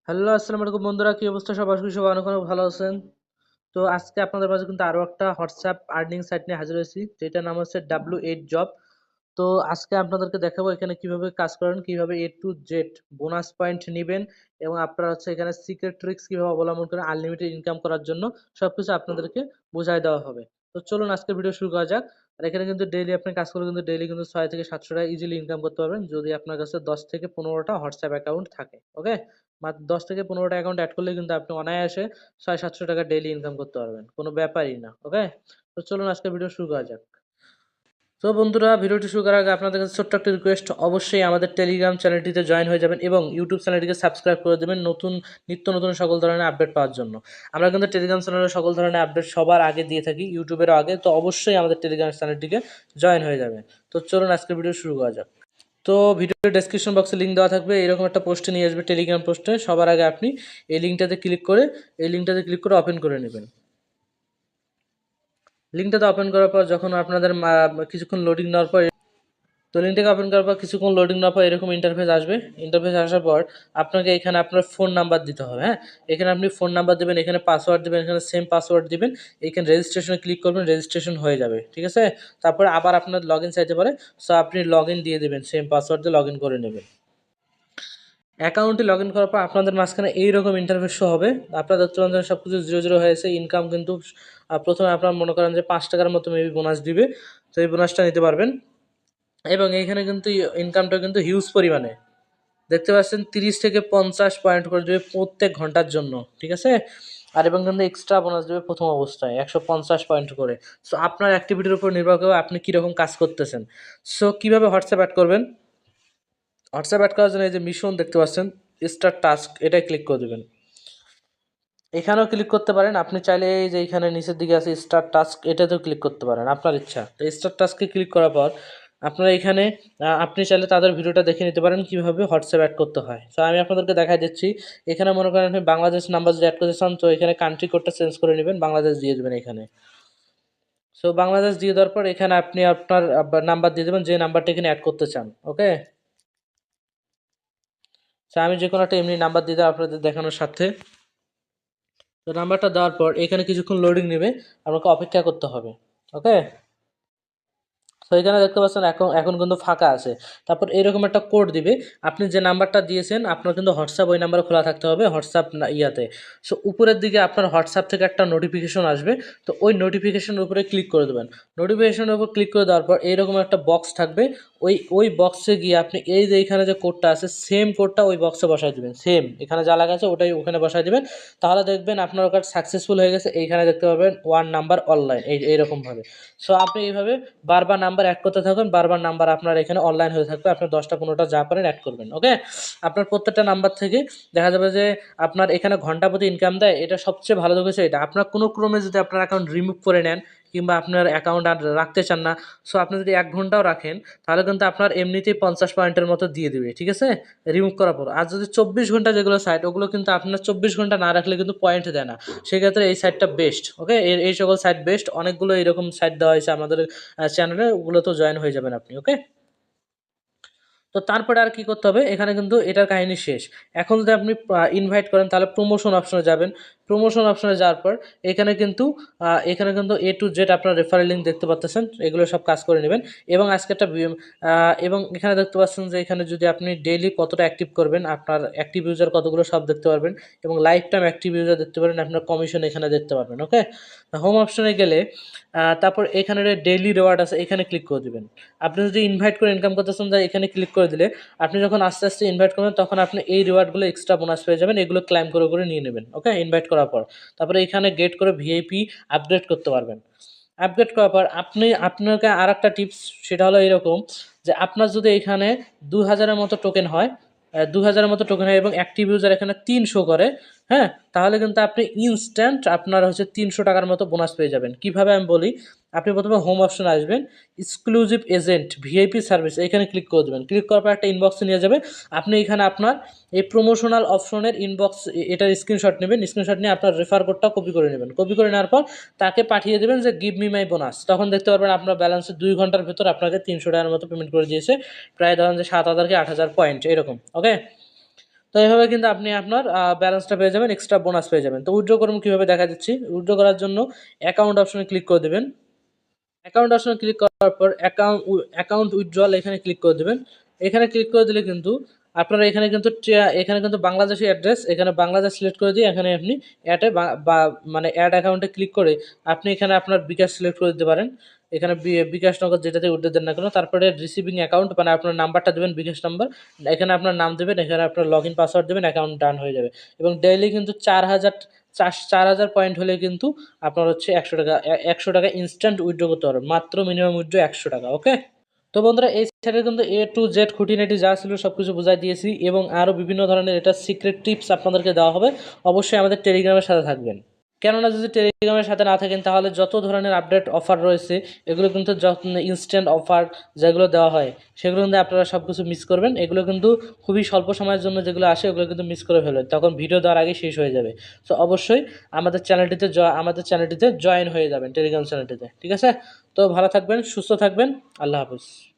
Hello, আসসালামু আলাইকুম বন্ধুরা, কি অবস্থা? সবার সবাই অনেক অনেক ভালো আছেন। তো আজকে আপনাদের মাঝে কিন্তু আরো একটা হোয়াটসঅ্যাপ আর্নিং সাইট নিয়ে হাজির হয়েছি, যেটার নাম হচ্ছে W8 জব। তো আজকে আপনাদেরকে দেখাবো এখানে কিভাবে কাজ করেন, কিভাবে A to Z bonus point নেবেন, এবং আপনারা হচ্ছে এখানে সিক্রেট ট্রিক্স কিভাবে অবলম্বন করে আনলিমিটেড ইনকাম করার জন্য সবকিছু আপনাদেরকে বোঝাই দেওয়া হবে। তো চলুন আজকে ভিডিও শুরু করা যাক। আর এখানে কিন্তু ডেইলি আপনি কাজ করলে কিন্তু ডেইলি কিন্তু 6 থেকে 700 টাকা ইজিলি ইনকাম করতে পারবেন, যদি আপনার কাছে 10 থেকে 15টা হোয়াটসঅ্যাপ অ্যাকাউন্ট থাকে। ওকে, মাত্র 10 থেকে 15টা অ্যাকাউন্ট অ্যাড করলে কিন্তু আপনি অনায়াসে 600-700 টাকা ডেইলি ইনকাম করতে পারবেন, কোনো ব্যাপারই না। ওকে, তো চলুন আজকে ভিডিও শুরু করা যাক। তো বন্ধুরা, ভিডিওটি শুরু করার আগে আপনাদের কাছে ছোট্ট একটা রিকোয়েস্ট, অবশ্যই আমাদের টেলিগ্রাম চ্যানেলটিতে জয়েন হয়ে যাবেন এবং ইউটিউব চ্যানেলটিকে সাবস্ক্রাইব করে দেবেন নিত্য নতুন সকল ধরনের আপডেট পাওয়ার জন্য। আমরা কিন্তু টেলিগ্রাম চ্যানেলে সকল ধরনের আপডেট সবার আগে দিয়ে থাকি, ইউটিউবেরও আগে। তো অবশ্যই আমাদের টেলিগ্রাম চ্যানেলটিকে জয়েন হয়ে যাবেন। তো চলুন আজকে ভিডিও শুরু করা যাক। তো ভিডিওর ডেসক্রিপশন বক্সে লিঙ্ক দেওয়া থাকবে, এরকম একটা পোস্টে নিয়ে আসবে, টেলিগ্রাম পোস্টে। সবার আগে আপনি এই লিঙ্কটাতে ক্লিক করে ওপেন করে নেবেন। লিঙ্কটাতে ওপেন করার পর যখন আপনাদের কিছুক্ষণ লোডিং নেওয়ার পর, তো লিঙ্কটাকে ওপেন করার পর কিছুক্ষণ লোডিং নেওয়ার পর এরকম ইন্টারফেস আসবে। ইন্টারফেস আসার পর আপনাকে এখানে আপনার ফোন নাম্বার দিতে হবে। হ্যাঁ, এখানে আপনি ফোন নাম্বার দেবেন, এখানে পাসওয়ার্ড দেবেন, এখানে সেম পাসওয়ার্ড দিবেন। এখানে রেজিস্ট্রেশনে ক্লিক করবেন, রেজিস্ট্রেশন হয়ে যাবে। ঠিক আছে, তারপরে আবার আপনার লগ ইন চাইতে পারে, সো আপনি লগ ইন দিয়ে দেবেন, সেম পাসওয়ার্ড দিয়ে লগ ইন করে নেবেন। অ্যাকাউন্টে লগ ইন করার পর আপনাদের মাঝখানে এইরকম ইন্টারফেস শো হবে। আপনারা দেখতে পাচ্ছেন সব কিছু জিরো জিরো হয়েছে। ইনকাম কিন্তু প্রথমে আপনারা মনে করেন যে 5 টাকার মতো মেবি বোনাস দিবে, তো এই বোনাসটা নিতে পারবেন। এবং এইখানে কিন্তু ইনকামটা কিন্তু হিউজ পরিমাণে দেখতে পাচ্ছেন, 30 থেকে 50 পয়েন্ট করে দেবে প্রত্যেক ঘন্টার জন্য। ঠিক আছে, আর এবং কিন্তু এক্সট্রা বোনাস দেবে প্রথম অবস্থায় 150 পয়েন্ট করে। সো আপনার অ্যাক্টিভিটির উপর নির্ভর করে আপনি কীরকম কাজ করতেছেন। সো কীভাবে হোয়াটসঅ্যাপ অ্যাড করবেন? হোয়াটসঅ্যাপ অ্যাড করার জন্য এই যে মিশন দেখতে পাচ্ছেন, স্টার্ট টাস্ক, এটাই ক্লিক করে দেবেন। এখানেও ক্লিক করতে পারেন, আপনি চাইলে এই যে এখানে নিচের দিকে আছে স্টার্ট টাস্ক, এটাতেও ক্লিক করতে পারেন, আপনার ইচ্ছা। তো স্টার্ট টাস্কে ক্লিক করার পর আপনারা এখানে আপনি চাইলে তাদের ভিডিওটা দেখে নিতে পারেন কীভাবে হোয়াটসঅ্যাপ অ্যাড করতে হয়। তো আমি আপনাদেরকে দেখাই দিচ্ছি। এখানে মনে করেন আপনি বাংলাদেশ নাম্বার যদি অ্যাড করতে চান, তো এখানে কান্ট্রি কোডটা চেঞ্জ করে নেবেন, বাংলাদেশ দিয়ে দেবেন এখানে। সো বাংলাদেশ দিয়ে দেওয়ার পর এখানে আপনি আপনার নাম্বার দিয়ে দেবেন, যে নাম্বারটা এখানে অ্যাড করতে চান। ওকে, তো আমি যে কোনো একটা এমনি নাম্বার দিয়ে দেবো আপনাদের দেখানোর সাথে। তো নাম্বারটা দেওয়ার পর এখানে কিছুক্ষণ লোডিং নেবে, আপনাকে অপেক্ষা করতে হবে। ওকে, তো এখানে দেখতে পাচ্ছেন এখন এখন কিন্তু ফাঁকা আছে। তারপর এরকম একটা কোড দিবে, আপনি যে নাম্বারটা দিয়েছেন আপনার কিন্তু হোয়াটসঅ্যাপ ওই নাম্বারে খোলা থাকতে হবে, হোয়াটসঅ্যাপ ইয়াতে। সো উপরের দিকে আপনার হোয়াটসঅ্যাপ থেকে একটা নোটিফিকেশন আসবে, তো ওই নোটিফিকেশনের উপরে ক্লিক করে দেবেন। নোটিফিকেশনের উপর ক্লিক করে দেওয়ার পর এইরকম একটা বক্স থাকবে, ওই বক্সে গিয়ে আপনি এই যে এখানে যে কোডটা আছে সেম কোডটা ওই বক্সে বসাই দেবেন, সেম এখানে যা লেখা আছে ওটাই ওখানে বসাই দেবেন। তাহলে দেখবেন আপনার কার্ড সাকসেসফুল হয়ে গেছে। এইখানে দেখতে পাবেন ওয়ান নাম্বার অনলাইন, এইরকমভাবে। সো আপনি এইভাবে বারবার নাম্বার অ্যাড করতে থাকুন, বারবার নাম্বার আপনার এখানে অনলাইন হয়ে থাকবে, আপনি 10টা 15টা যা পারেন অ্যাড করবেন। ওকে, আপনার প্রত্যেকটা নাম্বার থেকে দেখা যাবে যে আপনার এখানে ঘন্টা প্রতি ইনকাম দেয়। এটা সবচেয়ে ভালো দেখেছে, এটা আপনার কোনো ক্রমে যদি আপনার অ্যাকাউন্ট রিমুভ করে নেন কিংবা আপনার অ্যাকাউন্ট আর রাখতে চান না, সো আপনি যদি 1 ঘন্টাও রাখেন তাহলে কিন্তু আপনার এমনিতেই 50 পয়েন্টের মতো দিয়ে দিবে। ঠিক আছে, রিমুভ করার পর। আর যদি 24 ঘন্টা যেগুলো সাইট, ওগুলো কিন্তু আপনার 24 ঘন্টা না রাখলে কিন্তু পয়েন্ট দেয় না, সেক্ষেত্রে এই সাইটটা বেস্ট। ওকে, এই সকল সাইট বেস্ট, অনেকগুলো এরকম সাইট দেওয়া হয়েছে আমাদের চ্যানেলে, ওগুলো তো জয়েন হয়ে যাবেন আপনি। ওকে, তো তারপরে আর কি করতে হবে, এখানে কিন্তু এটার কাহিনী শেষ। এখন যদি আপনি ইনভাইট করেন তাহলে প্রমোশন অপশনে যাবেন। প্রমোশন অপশনে যাওয়ার পর এখানে কিন্তু A to Z আপনার রেফারেল লিঙ্ক দেখতে পাচ্ছেন, এগুলো সব কাজ করে নেবেন। এবং আজকে একটা এবং এখানে দেখতে পাচ্ছেন যে এখানে যদি আপনি ডেইলি কতটা অ্যাক্টিভ করবেন, আপনার অ্যাক্টিভ ইউজার কতগুলো সব দেখতে পারবেন, এবং লাইফ টাইম অ্যাক্টিভ ইউজার দেখতে পারেন, আপনার কমিশন এখানে দেখতে পারবেন। ওকে, হোম অপশনে গেলে তারপর এখানে ডেইলি রিওয়ার্ড আছে, এখানে ক্লিক করে দেবেন। আপনি যদি ইনভাইট করে ইনকাম করতেছেন, তাই এখানে ক্লিক করে দিলে আপনি যখন আস্তে আস্তে ইনভাইট করবেন তখন আপনি এই রিওয়ার্ডগুলো এক্সট্রা বোনাস পেয়ে যাবেন, এগুলো ক্লাইম করে করে নিয়ে নেবেন। ওকে, ইনভাইট করার পর তারপরে এখানে গেট করে ভিআইপি আপগ্রেড করতে পারবেন। আপগ্রেড করার পর আপনাকে আর একটা টিপস, সেটা হলো এরকম যে আপনার যদি এখানে 2000-এর মতো টোকেন হয়, 2000-এর মতো টোকেন হয় এবং অ্যাক্টিভ ইউজার এখানে 300 করে, হ্যাঁ, তাহলে কিন্তু আপনি ইনস্ট্যান্ট আপনার হচ্ছে 300 টাকার মতো বোনাস পেয়ে যাবেন। কিভাবে আমি বলি, আপনি প্রথমে হোম অপশনে আসবেন, এক্সক্লুসিভ এজেন্ট ভিআইপি সার্ভিস, এখানে ক্লিক করে দেবেন। ক্লিক করার পর একটা ইনবক্সে নিয়ে যাবে, আপনি এখানে আপনার এই প্রমোশনাল অপশনের ইনবক্স এটার স্ক্রিনশট নেবেন, স্ক্রিনশট নিয়ে আপনার রেফার কোডটা কপি করে নেবেন। কপি করে নেওয়ার পর তাকে পাঠিয়ে দেবেন যে গিভ মি মাই বোনাস, তখন দেখতে পারবেন আপনার ব্যালেন্সে 2 ঘন্টার ভেতর আপনাকে 300 টাকার মতো পেমেন্ট করে দিয়েছে, প্রায় ধরেন যে 7,000 কি 8,000 পয়েন্ট এরকম। ওকে, তো এইভাবে কিন্তু আপনি আপনার ব্যালেন্সটা পেয়ে যাবেন, এক্সট্রা বোনাস পেয়ে যাবেন। তো উইথড্র করুন কীভাবে দেখা দিচ্ছি। উইথড্র করার জন্য অ্যাকাউন্ট অপশনে ক্লিক করে দেবেন। অ্যাকাউন্ট অপশনে ক্লিক করার পর অ্যাকাউন্ট উইথড্রল এখানে ক্লিক করে দেবেন। এখানে ক্লিক করে দিলে কিন্তু আপনারা এখানে কিন্তু বাংলাদেশি অ্যাড্রেস, এখানে বাংলাদেশ সিলেক্ট করে দিয়ে এখানে আপনি অ্যাডে বা মানে অ্যাড অ্যাকাউন্টে ক্লিক করে আপনি এখানে আপনার বিকাশ সিলেক্ট করে দিতে পারেন। এখানে বিকাশ নগদ যেটাতে উঠতে দেন না কেন, তারপরে রিসিভিং অ্যাকাউন্ট মানে আপনার নাম্বারটা দেবেন, বিকাশ নাম্বার, এখানে আপনার নাম দেবেন, এখানে আপনার লগ ইন পাসওয়ার্ড দেবেন, অ্যাকাউন্ট ডান হয়ে যাবে। এবং ডেইলি কিন্তু 4,000 পয়েন্ট হলে কিন্তু আপনার হচ্ছে 100 টাকা ইনস্ট্যান্ট উইথড্র করতে পারবেন, মাত্র মিনিমাম উইথড্র 100 টাকা। ওকে, তো বন্ধুরা এই সাইটে কিন্তু A to Z খুঁটিনাটি যা ছিল সব কিছু বুঝাই দিয়েছি, এবং আরও বিভিন্ন ধরনের এটা সিক্রেট টিপস আপনাদেরকে দেওয়া হবে। অবশ্যই আমাদের টেলিগ্রামের সাথে থাকবেন, কেননা যদি টেলিগ্রামের সাথে না থাকেন তাহলে যত ধরনের আপডেট অফার রয়েছে এগুলো কিন্তু ইনস্ট্যান্ট অফার যেগুলো দেওয়া হয় সেগুলো কিন্তু আপনারা সব কিছু মিস করবেন। এগুলো কিন্তু খুবই স্বল্প সময়ের জন্য যেগুলো আসে ওগুলো কিন্তু মিস করে ফেলবেন, তখন ভিডিও দেওয়ার আগে শেষ হয়ে যাবে। সো অবশ্যই আমাদের চ্যানেলটিতে জয়েন হয়ে যাবেন, টেলিগ্রাম চ্যানেলটিতে। ঠিক আছে, তো ভালো থাকবেন, সুস্থ থাকবেন, আল্লাহ হাফিজ।